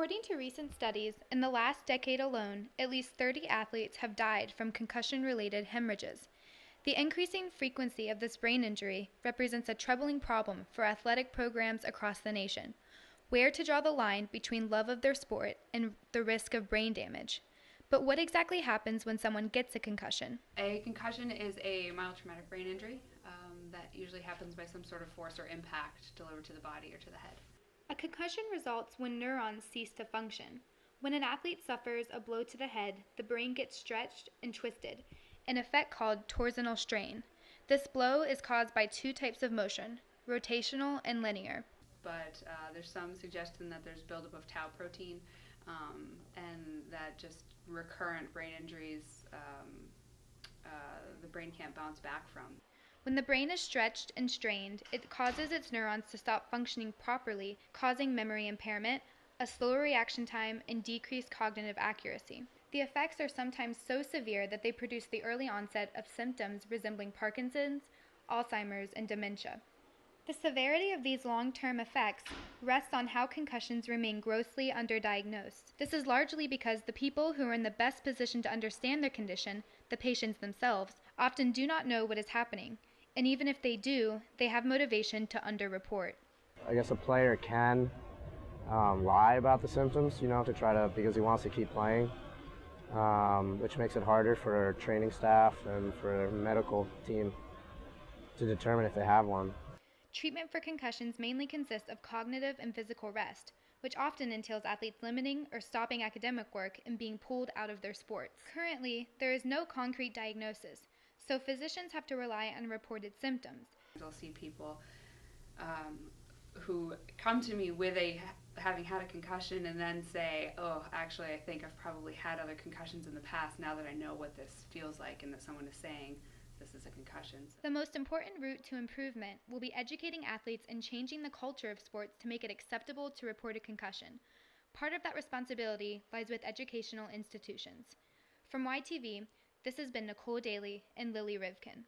According to recent studies, in the last decade alone, at least 30 athletes have died from concussion-related hemorrhages. The increasing frequency of this brain injury represents a troubling problem for athletic programs across the nation. Where to draw the line between love of their sport and the risk of brain damage? But what exactly happens when someone gets a concussion? A concussion is a mild traumatic brain injury that usually happens by some sort of force or impact delivered to the body or to the head. A concussion results when neurons cease to function. When an athlete suffers a blow to the head, the brain gets stretched and twisted, an effect called torsional strain. This blow is caused by two types of motion, rotational and linear. But there's some suggestion that there's buildup of tau protein and that just recurrent brain injuries the brain can't bounce back from. When the brain is stretched and strained, it causes its neurons to stop functioning properly, causing memory impairment, a slower reaction time, and decreased cognitive accuracy. The effects are sometimes so severe that they produce the early onset of symptoms resembling Parkinson's, Alzheimer's, and dementia. The severity of these long-term effects rests on how concussions remain grossly underdiagnosed. This is largely because the people who are in the best position to understand their condition, the patients themselves, often do not know what is happening. And even if they do, they have motivation to underreport. I guess a player can lie about the symptoms, because he wants to keep playing, which makes it harder for training staff and for the medical team to determine if they have one. Treatment for concussions mainly consists of cognitive and physical rest, which often entails athletes limiting or stopping academic work and being pulled out of their sports. Currently, there is no concrete diagnosis, so physicians have to rely on reported symptoms. I'll see people who come to me with having had a concussion and then say, oh, actually I think I've probably had other concussions in the past now that I know what this feels like and that someone is saying this is a concussion. The most important route to improvement will be educating athletes and changing the culture of sports to make it acceptable to report a concussion. Part of that responsibility lies with educational institutions. From YTV, this has been Nicole, Daly, and Rivkin.